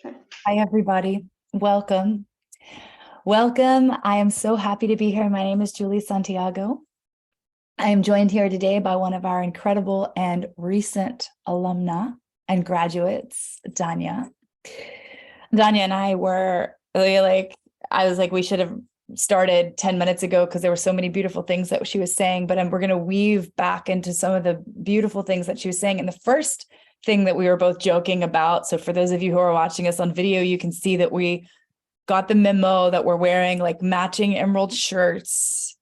Hi, everybody. Welcome. Welcome. I am so happy to be here. My name is Julie Santiago. I am joined here today by one of our incredible and recent alumna and graduates, DANIA. DANIA and I were really I was like, we should have started 10 minutes ago because there were so many beautiful things that she was saying, but we're going to weave back into some of the beautiful things that she was saying. And the first thing that we were both joking about, so for those of you who are watching us on video, you can see that we got the memo that we're wearing like matching emerald shirts.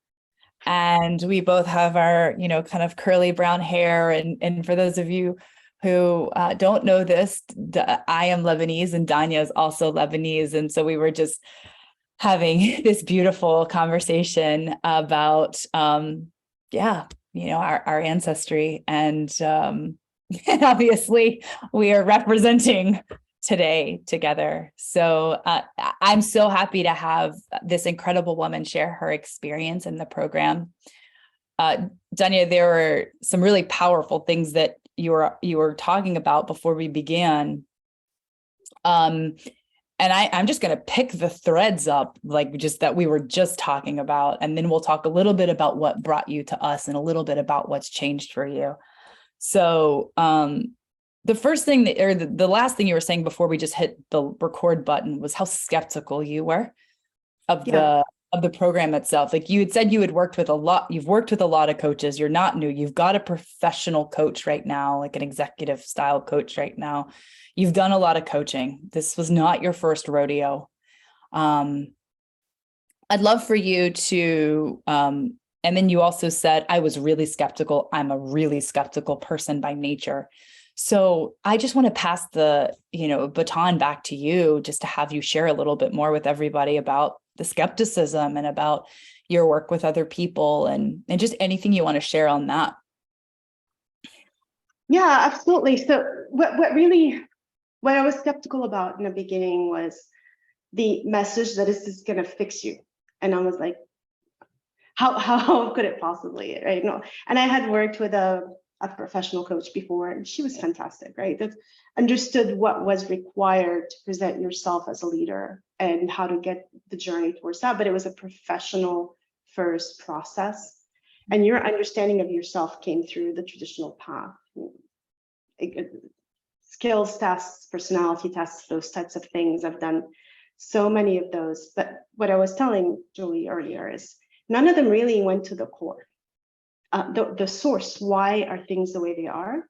And we both have our, kind of curly brown hair. And for those of you who don't know this, I am Lebanese and Danya is also Lebanese. And so we were just having this beautiful conversation about, our ancestry. And obviously we are representing today together. So I'm so happy to have this incredible woman share her experience in the program. Danya, there were some really powerful things that you were talking about before we began. And I'm just going to pick the threads up, like just that we were just talking about, and then we'll talk a little bit about what brought you to us and a little bit about what's changed for you. So the first thing the last thing you were saying before we just hit the record button was how skeptical you were of the program itself. Like you had said, you've worked with a lot of coaches. You're not new. You've got a professional coach right now, like an executive style coach right now. You've done a lot of coaching. This was not your first rodeo. I'd love for you to, and then you also said, I was really skeptical. I'm a really skeptical person by nature. So I just want to pass the, baton back to you just to have you share a little bit more with everybody about the skepticism and about your work with other people and just anything you want to share on that. Yeah, absolutely. So what I was skeptical about in the beginning was the message that this is going to fix you. And I was like, how could it possibly, right? No. And I had worked with a professional coach before, and she was fantastic, right? That understood what was required to present yourself as a leader and how to get the journey towards that. But it was a professional first process. And your understanding of yourself came through the traditional path. Skills tests, personality tests, those types of things. I've done so many of those. But what I was telling Julie earlier is none of them really went to the core. The source, why are things the way they are?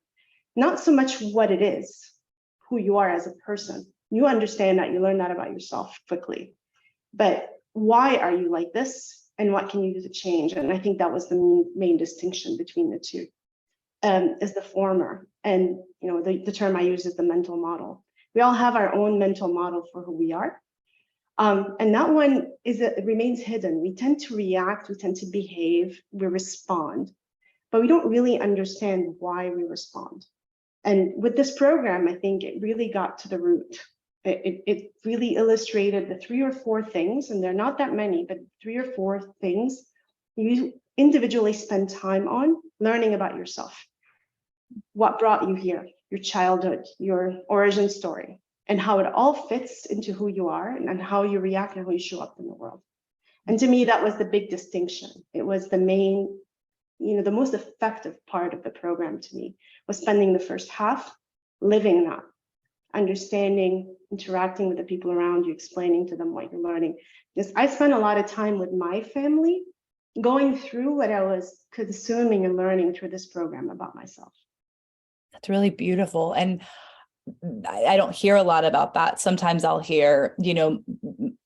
Not so much what it is, who you are as a person. You understand that, you learn that about yourself quickly. But why are you like this? And what can you do to change? And I think that was the main distinction between the two, is the former. And the term I use is the mental model. We all have our own mental model for who we are. And that one it remains hidden. We tend to react, we tend to behave, we respond, but we don't really understand why we respond. And with this program, I think it really got to the root. It really illustrated the 3 or 4 things, and they're not that many, but 3 or 4 things you individually spend time on learning about yourself. What brought you here, your childhood, your origin story, and how it all fits into who you are and how you react and how you show up in the world. And to me, that was the big distinction. It was the main, the most effective part of the program to me was spending the first half living that, understanding, interacting with the people around you, explaining to them what you're learning. Because I spent a lot of time with my family going through what I was consuming and learning through this program about myself. That's really beautiful. And I don't hear a lot about that. Sometimes I'll hear,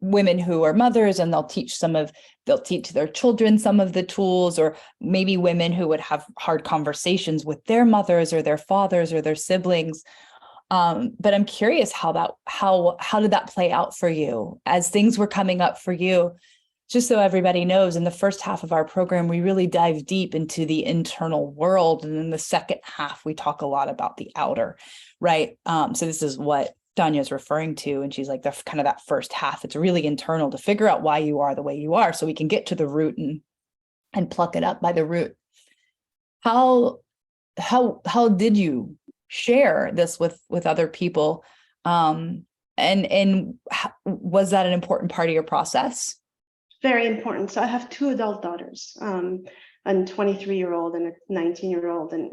women who are mothers and they'll teach their children some of the tools, or maybe women who would have hard conversations with their mothers or their fathers or their siblings. But I'm curious how did that play out for you as things were coming up for you? Just so everybody knows, in the first half of our program, we really dive deep into the internal world. And in the second half, we talk a lot about the outer, right? So this is what Danya is referring to. And she's like, the kind of that first half, it's really internal to figure out why you are the way you are, so we can get to the root and pluck it up by the root. How did you share this with other people? Was that an important part of your process? Very important. So I have two adult daughters, a 23-year-old and a 19-year-old. And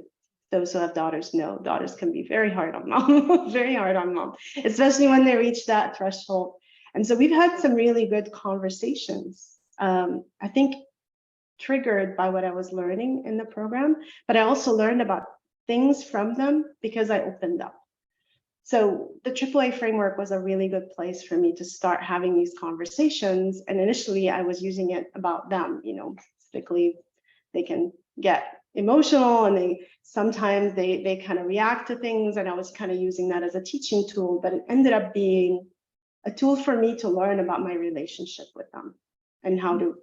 those who have daughters know daughters can be very hard on mom, very hard on mom, especially when they reach that threshold. And so we've had some really good conversations. I think triggered by what I was learning in the program, but I also learned about things from them because I opened up. So the AAA framework was a really good place for me to start having these conversations. And initially I was using it about them, typically they can get emotional and sometimes they kind of react to things. And I was kind of using that as a teaching tool, but it ended up being a tool for me to learn about my relationship with them and how to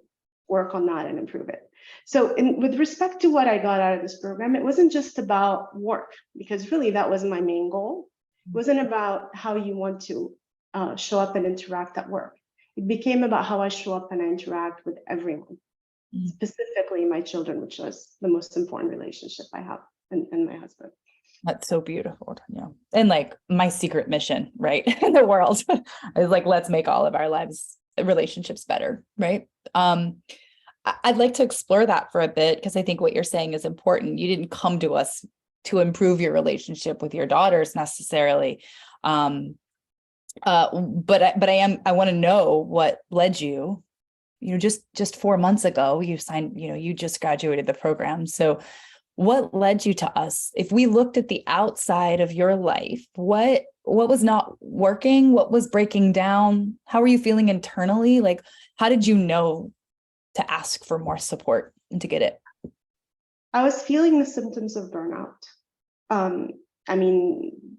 work on that and improve it. So with respect to what I got out of this program, it wasn't just about work, because really that was my main goal. It wasn't about how you want to show up and interact at work. It became about how I show up and I interact with everyone, specifically my children, which was the most important relationship I have, and my husband. That's so beautiful, Dania. And like my secret mission, right, in the world is like, let's make all of our lives, relationships better, right? I'd like to explore that for a bit, because I think what you're saying is important. You didn't come to us to improve your relationship with your daughters necessarily. But I want to know what led you, just 4 months ago, you signed, you just graduated the program. So what led you to us? If we looked at the outside of your life, what was not working? What was breaking down? How were you feeling internally? Like, how did you know to ask for more support and to get it? I was feeling the symptoms of burnout.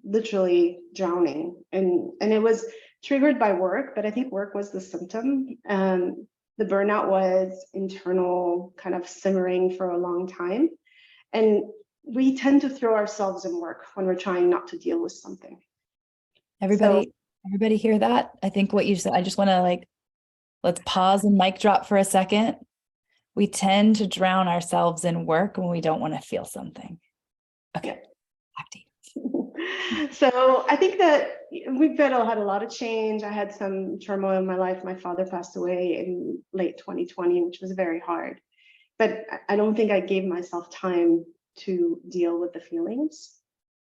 Literally drowning, and it was triggered by work, but I think work was the symptom. The burnout was internal, kind of simmering for a long time. And we tend to throw ourselves in work when we're trying not to deal with something. Everybody hear that? I think what you said, I just want to let's pause and mic drop for a second. We tend to drown ourselves in work when we don't want to feel something. Okay. Yeah. Back to you. So I think that we've had a lot of change. I had some turmoil in my life. My father passed away in late 2020, which was very hard. But I don't think I gave myself time to deal with the feelings.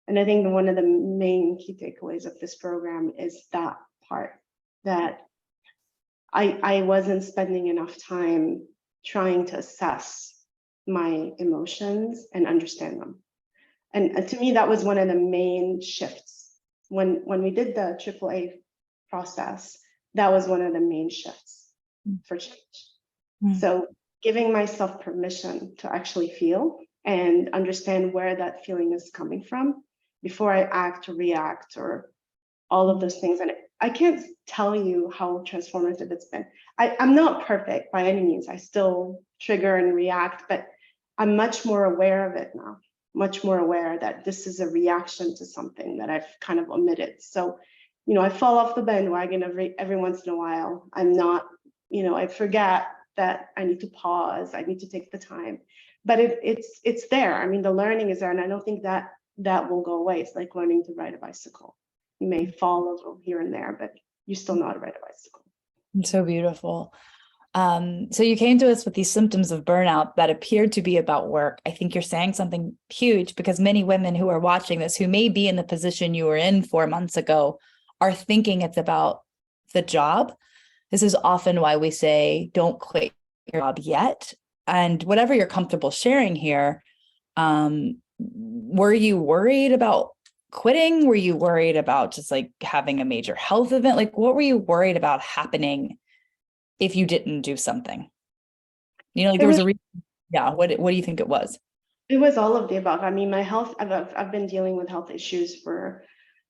And I think one of the main key takeaways of this program is that part, that I wasn't spending enough time trying to assess my emotions and understand them. And to me, that was one of the main shifts. When we did the AAA process, that was one of the main shifts for change. So giving myself permission to actually feel and understand where that feeling is coming from before I act or react or all of those things. And I can't tell you how transformative it's been. I'm not perfect by any means. I still trigger and react, but I'm much more aware of it now, much more aware that this is a reaction to something that I've kind of omitted. So, I fall off the bandwagon every once in a while. I'm not, I forget that I need to pause. I need to take the time, but it's there. I mean, the learning is there, and I don't think that will go away. It's like learning to ride a bicycle. You may fall a little here and there, but you still know how to ride a bicycle. So beautiful. So you came to us with these symptoms of burnout that appeared to be about work. I think you're saying something huge, because many women who are watching this, who may be in the position you were in 4 months ago, are thinking it's about the job. This is often why we say, don't quit your job yet. And whatever you're comfortable sharing here, were you worried about quitting? Were you worried about just having a major health event? What were you worried about happening if you didn't do something? There was a reason. Yeah. What do you think it was? It was all of the above. I mean, my health, I've been dealing with health issues for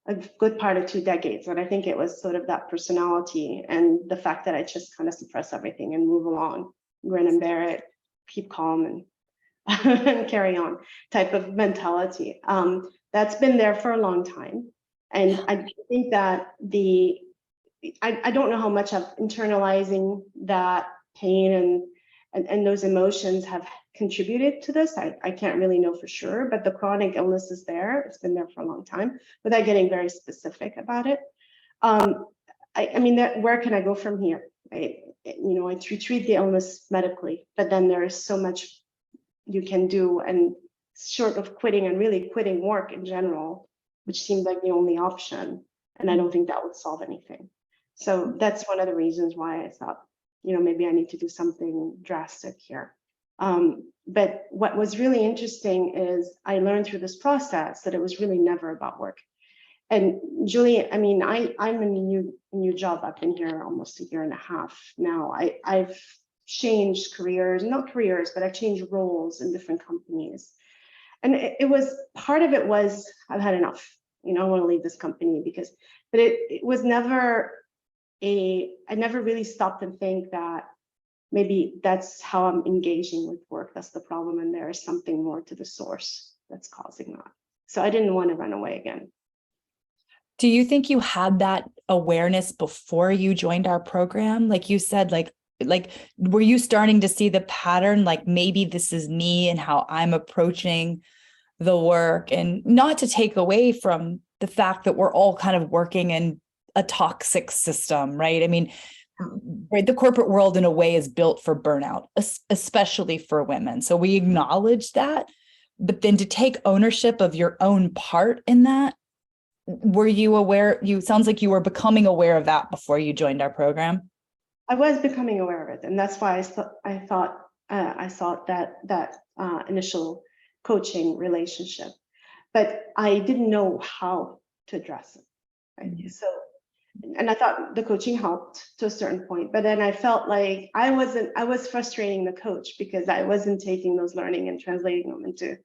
a good part of 2 decades. And I think it was sort of that personality and the fact that I just kind of suppress everything and move along, grin and bear it, keep calm and carry on type of mentality. That's been there for a long time. And I think that I don't know how much of internalizing that pain and those emotions have contributed to this. I can't really know for sure, but the chronic illness is there. It's been there for a long time without getting very specific about it. I mean, where can I go from here? I treat the illness medically, but then there is so much you can do, and short of quitting and really quitting work in general, which seemed like the only option. And I don't think that would solve anything. So that's one of the reasons why I thought, maybe I need to do something drastic here. But what was really interesting is I learned through this process that it was really never about work. And Julie, I mean, I'm in a new job. I've been here almost a year and a half now. I've changed careers, not careers, but I've changed roles in different companies. And it was, part of it was, I've had enough, I want to leave this company but it was never I never really stopped and think that maybe that's how I'm engaging with work. That's the problem. And there is something more to the source that's causing that. So I didn't want to run away again. Do you think you had that awareness before you joined our program? Like you said, like, were you starting to see the pattern? Like maybe this is me and how I'm approaching the work, and not to take away from the fact that we're all kind of working in a toxic system, right? I mean, right, the corporate world in a way is built for burnout, especially for women. So we acknowledge that, but then to take ownership of your own part in that, were you aware? Sounds like you were becoming aware of that before you joined our program. I was becoming aware of it, and that's why I thought I sought that initial coaching relationship, but I didn't know how to address it. Right? Mm-hmm. So, and I thought the coaching helped to a certain point, but then I felt like I was frustrating the coach because I wasn't taking those learning and translating them into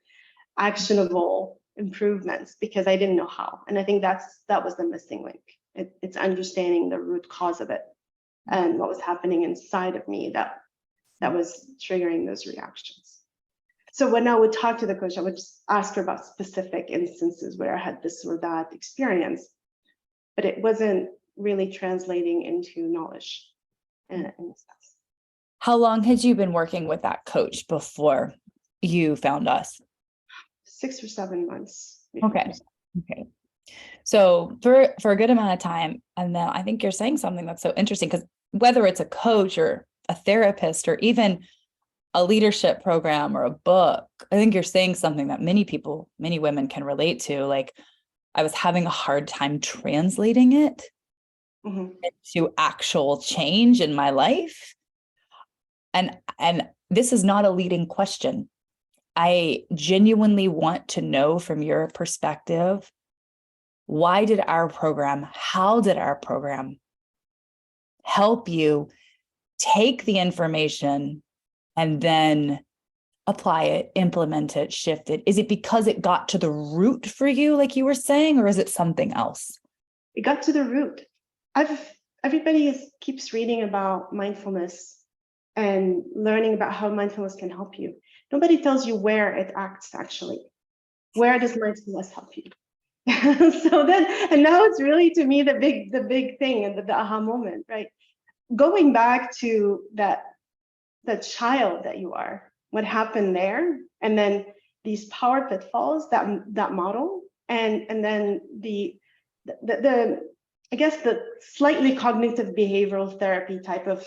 actionable improvements because I didn't know how. And I think that was the missing link. It's understanding the root cause of it and what was happening inside of me that was triggering those reactions. So when I would talk to the coach, I would just ask her about specific instances where I had this or that experience, but it wasn't really translating into knowledge and stuff. How long had you been working with that coach before you found us? 6 or 7 months. Okay. So for a good amount of time. And then I think you're saying something that's so interesting, because whether it's a coach or a therapist or even a leadership program or a book, I think you're saying something that many women can relate to. Like, I was having a hard time translating it into actual change in my life. And this is not a leading question. I genuinely want to know from your perspective, how did our program help you take the information and then apply it, implement it, shift it? Is it because it got to the root for you, like you were saying, or is it something else? It got to the root. Everybody keeps reading about mindfulness and learning about how mindfulness can help you. Nobody tells you where it acts actually. Where does mindfulness help you? And now it's really, to me, the big thing and the aha moment, right? Going back to that child that you are, what happened there, and then these power pitfalls, that model, and then the I guess the slightly cognitive behavioral therapy type of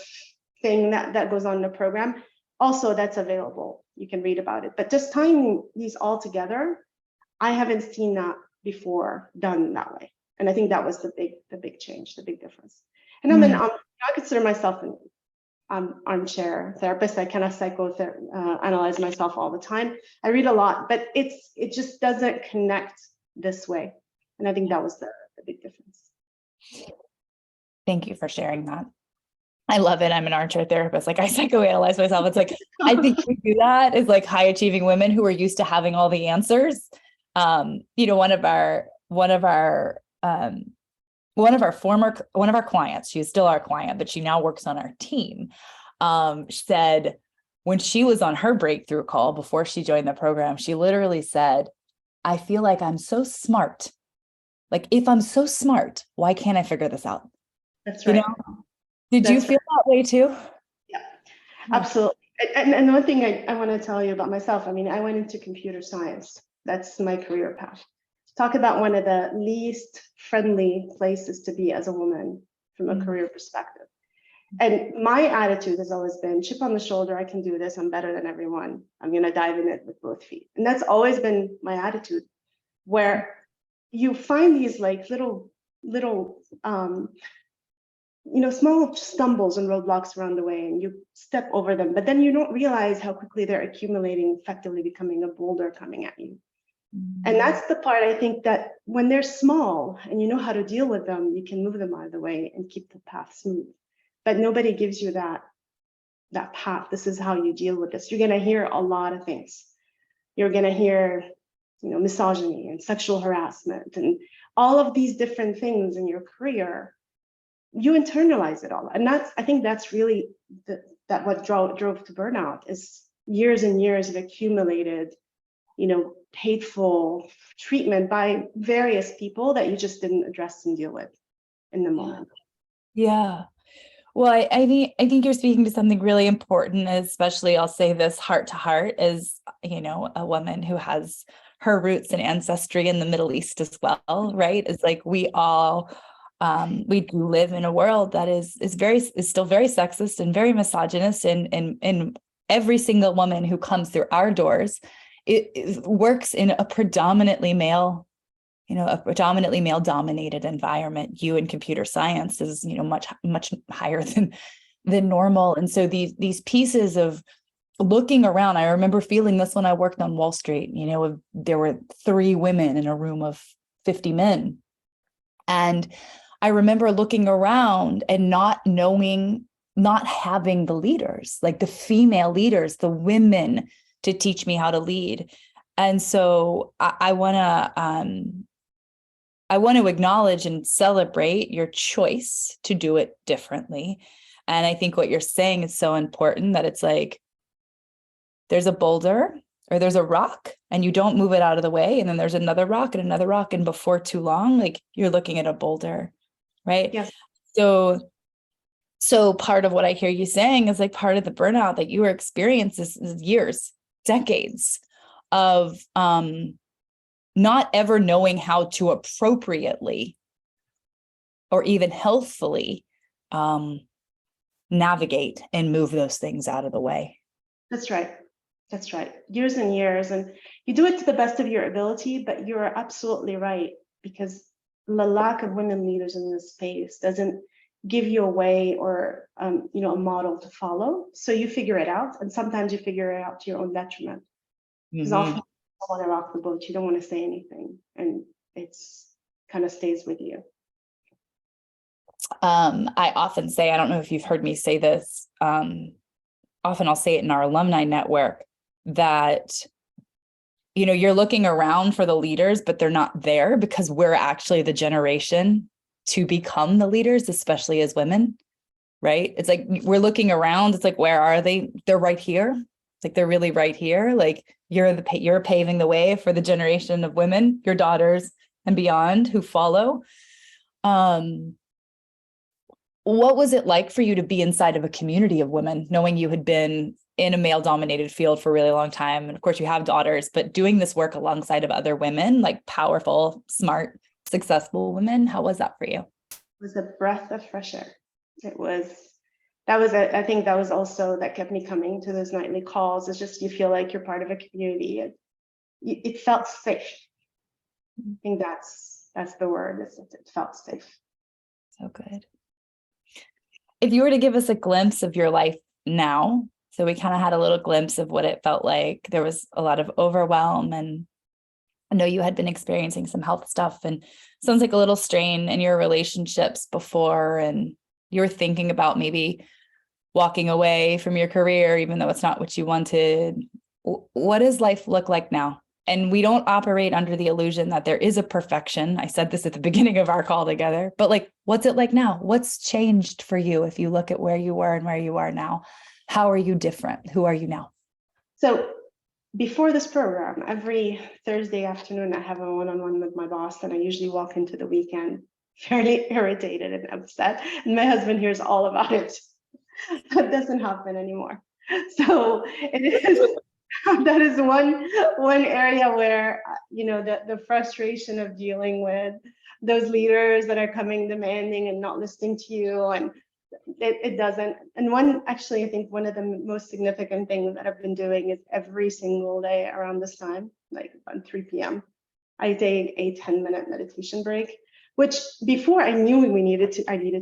thing that goes on in the program. Also, that's available. You can read about it. But just tying these all together, I haven't seen that before done that way. And I think that was the big change, the big difference. And then I consider myself an armchair therapist. I kind of psychoanalyze myself all the time. I read a lot, but it just doesn't connect this way. And I think that was the big difference. Thank you for sharing that. I love it. I'm an armchair therapist. Like, I psychoanalyze myself. It's like, I think we do that is like high achieving women who are used to having all the answers. One of our clients, she's still our client, but she now works on our team, said when she was on her breakthrough call before she joined the program, she literally said, I feel like I'm so smart. Like, if I'm so smart, why can't I figure this out? That's right. Did you feel that way too? Yeah, absolutely. And one thing I want to tell you about myself, I mean, I went into computer science. That's my career path. Talk about one of the least friendly places to be as a woman from a career perspective. And my attitude has always been chip on the shoulder. I can do this. I'm better than everyone. I'm going to dive in it with both feet. And that's always been my attitude, where you find these like little, small stumbles and roadblocks around the way, and you step over them, but then you don't realize how quickly they're accumulating, effectively becoming a boulder coming at you. And that's the part, I think, that when they're small and you know how to deal with them, you can move them out of the way and keep the path smooth. But nobody gives you that path. This is how you deal with this. You're going to hear a lot of things. You're going to hear, misogyny and sexual harassment and all of these different things in your career. You internalize it all. And I think that's really what drove to burnout, is years and years of accumulated, hateful treatment by various people that you just didn't address and deal with in the moment. Yeah. Well, I think you're speaking to something really important, especially, I'll say this heart to heart, as a woman who has her roots and ancestry in the Middle East as well, right? It's like we all we do live in a world that is still very sexist and very misogynist, and every single woman who comes through our doors, it works in a predominantly male dominated environment. You in computer science is, much higher than normal. And so these pieces of looking around, I remember feeling this when I worked on Wall Street. There were 3 women in a room of 50 men. And I remember looking around and not having the leaders, like the female leaders, the women, to teach me how to lead. And so I want to acknowledge and celebrate your choice to do it differently. And I think what you're saying is so important, that it's like there's a boulder or there's a rock and you don't move it out of the way. And then there's another rock and another rock. And before too long, like, you're looking at a boulder, right? Yes. So part of what I hear you saying is like part of the burnout that you were experiencing is years, decades of not ever knowing how to appropriately or even healthfully navigate and move those things out of the way. That's right. Years and years. And you do it to the best of your ability, but you're absolutely right, because the lack of women leaders in this space doesn't give you a way or a model to follow. So you figure it out, and sometimes you figure it out to your own detriment. Because often you don't want to rock the boat, you don't want to say anything, and it's kind of stays with you. I often say, I don't know if you've heard me say this, often I'll say it in our alumni network, that you're looking around for the leaders, but they're not there, because we're actually the generation to become the leaders, especially as women, right? It's like we're looking around, it's like, where are they? They're right here. Like, they're really right here. Like, you're paving the way for the generation of women, your daughters and beyond, who follow. What was it like for you to be inside of a community of women, knowing you had been in a male-dominated field for a really long time? And of course, you have daughters, but doing this work alongside of other women, like powerful, smart, successful women. How was that for you? It was a breath of fresh air. I think that was also that kept me coming to those nightly calls. It's just, you feel like you're part of a community. It felt safe. I think that's the word. It felt safe. So good. If you were to give us a glimpse of your life now, so we kind of had a little glimpse of what it felt like. There was a lot of overwhelm, and I know you had been experiencing some health stuff, and sounds like a little strain in your relationships before, and you were thinking about maybe walking away from your career, even though it's not what you wanted. What does life look like now? And we don't operate under the illusion that there is a perfection. I said this at the beginning of our call together, but like, what's it like now? What's changed for you if you look at where you were and where you are now? How are you different? Who are you now? So before this program, every Thursday afternoon, I have a one-on-one with my boss, and I usually walk into the weekend fairly irritated and upset. And my husband hears all about it. That doesn't happen anymore. So it is that is one area where the frustration of dealing with those leaders that are coming demanding and not listening to you, and it doesn't. And I think one of the most significant things that I've been doing is every single day around this time, like around 3 p.m., I take a 10-minute meditation break, which before I knew I needed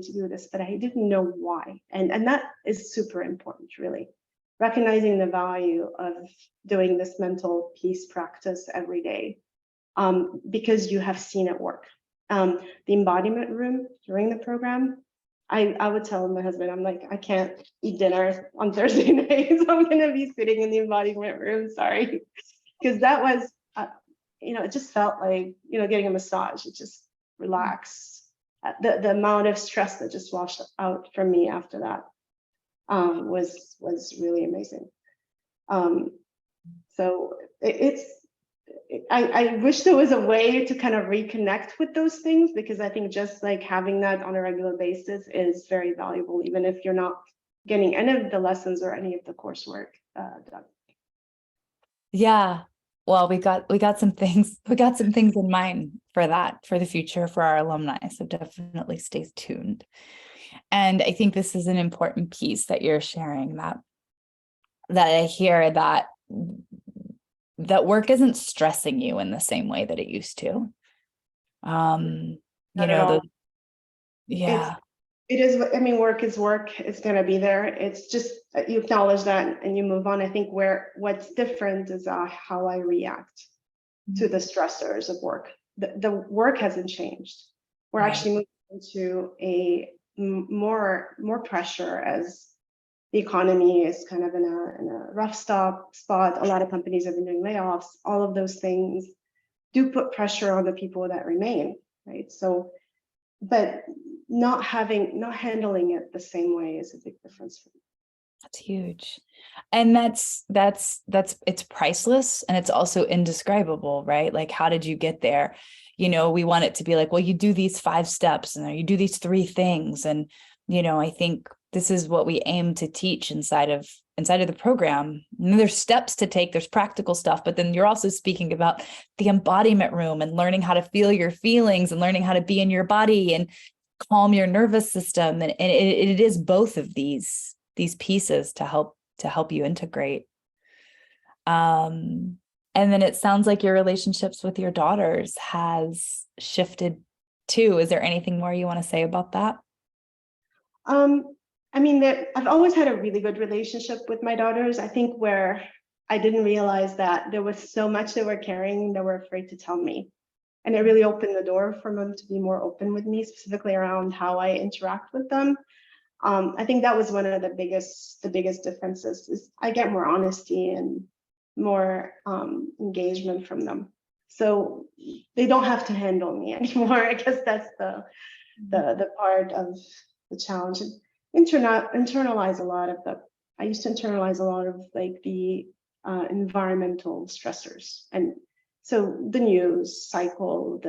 to do this, but I didn't know why. And that is super important, really. Recognizing the value of doing this mental peace practice every day, because you have seen it work. The embodiment room during the program, I would tell my husband, I'm like, I can't eat dinner on Thursday nights. I'm going to be sitting in the embodiment room, sorry. Because that was, it just felt like, getting a massage. It just relaxed. The amount of stress that just washed out from me after that was really amazing. So I wish there was a way to kind of reconnect with those things, because I think just like having that on a regular basis is very valuable, even if you're not getting any of the lessons or any of the coursework done. Yeah. Well, we got some things in mind for that, for the future, for our alumni. So definitely stay tuned. And I think this is an important piece that you're sharing, that I hear that work isn't stressing you in the same way that it used to. Not at all. Yeah. It is. I mean, work is work. It's going to be there. It's just you acknowledge that and you move on. I think what's different is how I react to the stressors of work. The work hasn't changed. We're actually moving into a more pressure as the economy is kind of in a rough spot. A lot of companies have been doing layoffs. All of those things do put pressure on the people that remain, right? So, but not handling it the same way is a big difference for me. That's huge. And that's it's priceless, and it's also indescribable, right? Like, how did you get there? We want it to be like, well, you do these 5 steps and you do these 3 things. And, I think this is what we aim to teach inside of the program. And there's steps to take, there's practical stuff, but then you're also speaking about the embodiment room and learning how to feel your feelings and learning how to be in your body and calm your nervous system. And it is both of these pieces to help you integrate. And then it sounds like your relationships with your daughters has shifted too. Is there anything more you want to say about that? I mean, I've always had a really good relationship with my daughters. I think where I didn't realize that there was so much they were carrying that were afraid to tell me. And it really opened the door for them to be more open with me, specifically around how I interact with them. I think that was one of the biggest differences is I get more honesty and more engagement from them. So they don't have to handle me anymore. I guess that's the part of the challenge. Internalize a lot of I used to internalize a lot of like the environmental stressors, and so the news cycle,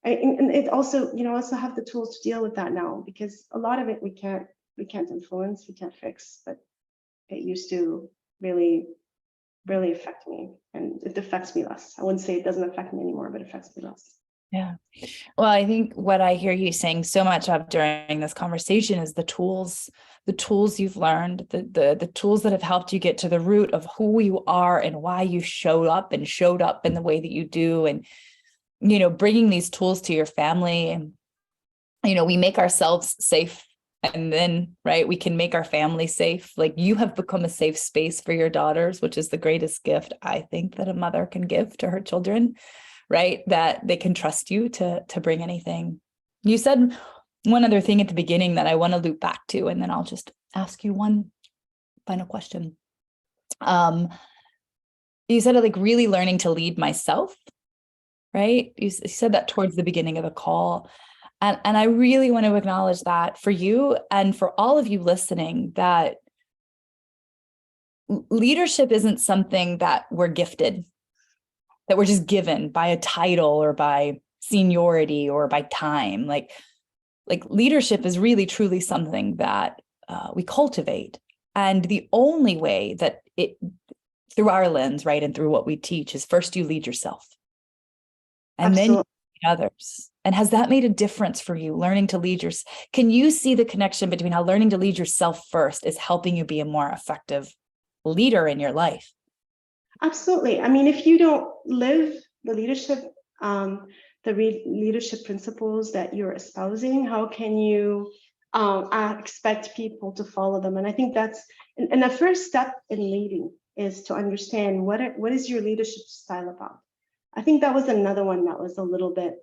and it also, also have the tools to deal with that now, because a lot of it we can't influence, we can't fix, but it used to really affect me, and it affects me less. I wouldn't say it doesn't affect me anymore, but it affects me less. Yeah. Well, I think what I hear you saying so much of during this conversation is the tools you've learned, the tools that have helped you get to the root of who you are and why you showed up in the way that you do. And, bringing these tools to your family, and, we make ourselves safe, and then, right, we can make our family safe. Like, you have become a safe space for your daughters, which is the greatest gift I think that a mother can give to her children. Right? That they can trust you to bring anything. You said one other thing at the beginning that I want to loop back to, and then I'll just ask you one final question. You said like really learning to lead myself, right? You said that towards the beginning of the call. And I really want to acknowledge that for you and for all of you listening, that leadership isn't something that we're gifted, that we're just given by a title or by seniority or by time. Like leadership is really truly something that we cultivate. And the only way that through our lens, right? And through what we teach is first you lead yourself and then you Absolutely. lead others. And has that made a difference for you, learning to lead yourself? Can you see the connection between how learning to lead yourself first is helping you be a more effective leader in your life? Absolutely. I mean, if you don't live the leadership, leadership principles that you're espousing, how can you expect people to follow them? And I think that's, and the first step in leading is to understand what is your leadership style about. I think that was another one that was a little bit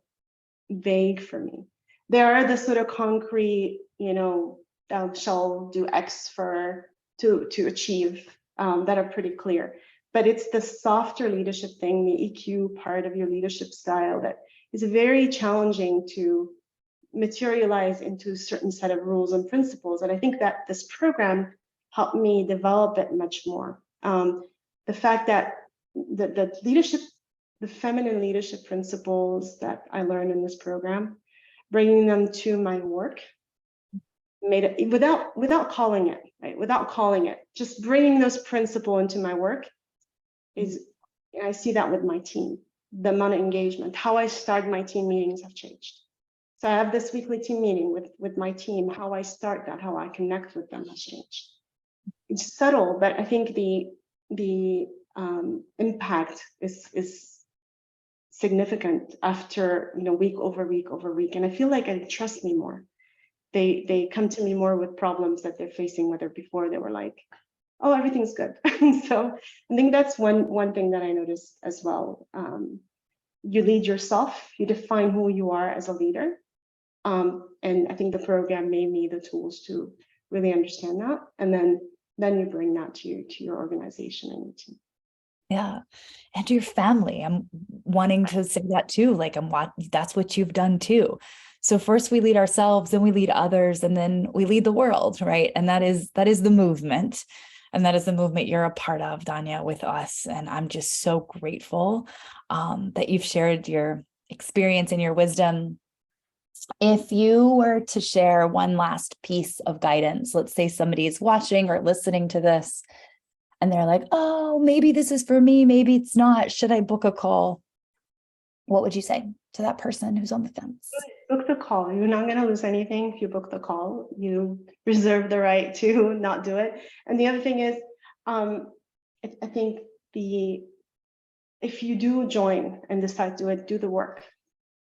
vague for me. There are the sort of concrete, thou shall do X to achieve that are pretty clear. But it's the softer leadership thing, the EQ part of your leadership style that is very challenging to materialize into a certain set of rules and principles. And I think that this program helped me develop it much more. The fact that the leadership, the feminine leadership principles that I learned in this program, bringing them to my work, made it without calling it, right? Without calling it, just bringing those principles into my work is, I see that with my team, the amount of engagement, how I start my team meetings have changed. So I have this weekly team meeting with my team, how I start that, how I connect with them has changed. It's subtle, but I think the impact is significant after, week over week over week. And I feel like they trust me more. They come to me more with problems that they're facing, whether before they were like, oh, everything's good. So I think that's one thing that I noticed as well. You lead yourself, you define who you are as a leader. And I think the program gave me the tools to really understand that. And then you bring that to your organization and your team. Yeah. And to your family. I'm wanting to say that too. Like that's what you've done too. So first we lead ourselves, then we lead others, and then we lead the world, right? And that is the movement. And that is the movement you're a part of, DANIA, with us. And I'm just so grateful that you've shared your experience and your wisdom. If you were to share one last piece of guidance, let's say somebody is watching or listening to this, and they're like, oh, maybe this is for me, maybe it's not. Should I book a call? What would you say to that person who's on the fence? Book the call. You're not going to lose anything if you book the call. You reserve the right to not do it. And the other thing is, I think if you do join and decide to do the work,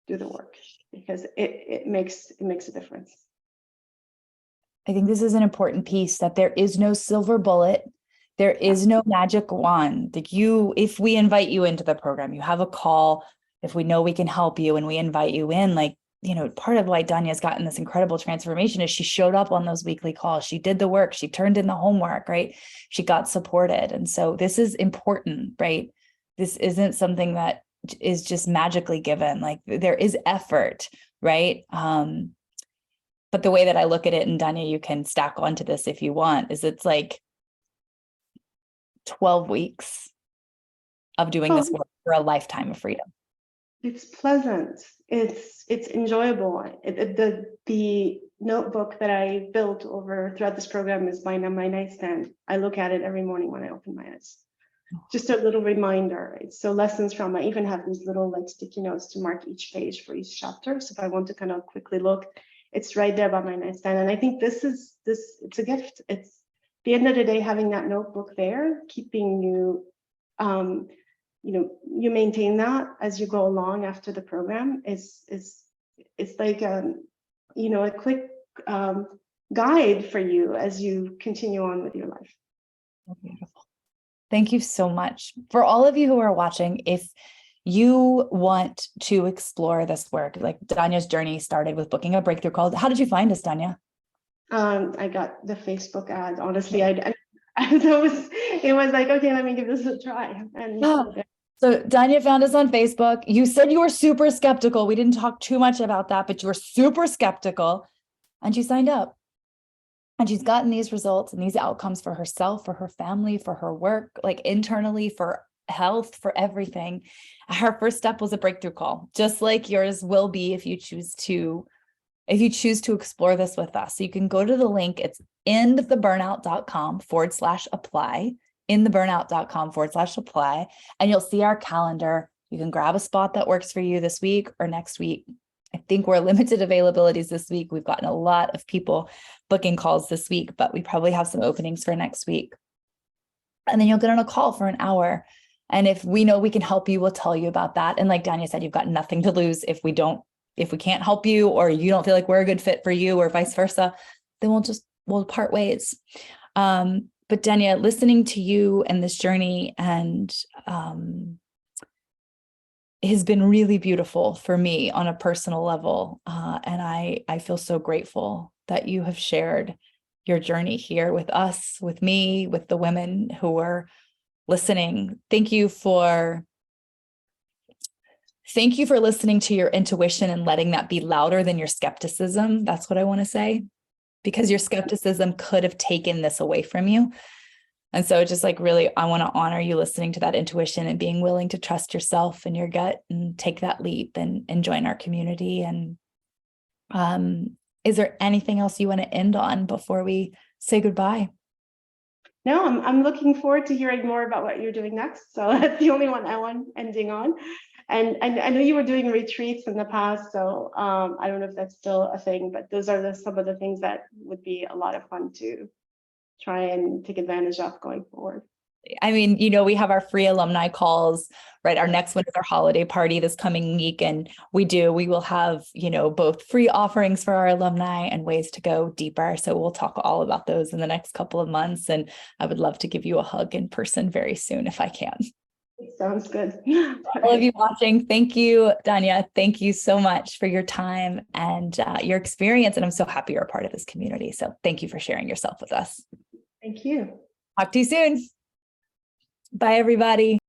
because it makes a difference. I think this is an important piece, that there is no silver bullet. There is no magic wand. Like if we invite you into the program, you have a call, if we know we can help you and we invite you in, part of why DANIA's gotten this incredible transformation is she showed up on those weekly calls. She did the work. She turned in the homework, right? She got supported. And so this is important, right? This isn't something that is just magically given. Like there is effort, right? But the way that I look at it, and DANIA, you can stack onto this if you want, is it's like 12 weeks of doing this work for a lifetime of freedom. It's pleasant. It's enjoyable. The notebook that I built throughout this program is my nightstand. I look at it every morning when I open my eyes. Just a little reminder. It's so lessons from. I even have these little sticky notes to mark each page for each chapter. So if I want to kind of quickly look, it's right there by my nightstand. And I think it's a gift. It's the end of the day, having that notebook there, keeping you. You maintain that as you go along after the program is like a quick guide for you as you continue on with your life. Oh, beautiful. Thank you so much. For all of you who are watching, if you want to explore this work, like DANIA's journey started with booking a breakthrough call. How did you find us, DANIA? I got the Facebook ad. Honestly, it was like, okay, let me give this a try. And yeah. So DANIA found us on Facebook. You said you were super skeptical. We didn't talk too much about that, but you were super skeptical, and she signed up. And she's gotten these results and these outcomes for herself, for her family, for her work, like internally, for health, for everything. Her first step was a breakthrough call, just like yours will be if you choose to explore this with us. So you can go to the link. It's endtheburnout.com/apply. intheburnout.com/apply, and you'll see our calendar. You can grab a spot that works for you this week or next week. I think we're limited availabilities this week. We've gotten a lot of people booking calls this week, but we probably have some openings for next week. And then you'll get on a call for an hour. And if we know we can help you, we'll tell you about that. And like Dania said, you've got nothing to lose if we can't help you, or you don't feel like we're a good fit for you, or vice versa, then we'll part ways. But Dania, listening to you and this journey and has been really beautiful for me on a personal level. And I feel so grateful that you have shared your journey here with us, with me, with the women who are listening. Thank you for listening to your intuition and letting that be louder than your skepticism. That's what I want to say, because your skepticism could have taken this away from you. And so just like really, I want to honor you listening to that intuition and being willing to trust yourself and your gut and take that leap and join our community. And is there anything else you want to end on before we say goodbye? No, I'm looking forward to hearing more about what you're doing next. So that's the only one I want ending on. And I know you were doing retreats in the past, so I don't know if that's still a thing, but those are some of the things that would be a lot of fun to try and take advantage of going forward. I mean, we have our free alumni calls, right? Our next one is our holiday party this coming week. And we will have, both free offerings for our alumni and ways to go deeper. So we'll talk all about those in the next couple of months. And I would love to give you a hug in person very soon if I can. Sounds good. All of you watching, thank you, Dania. Thank you so much for your time and your experience. And I'm so happy you're a part of this community. So thank you for sharing yourself with us. Thank you. Talk to you soon. Bye, everybody.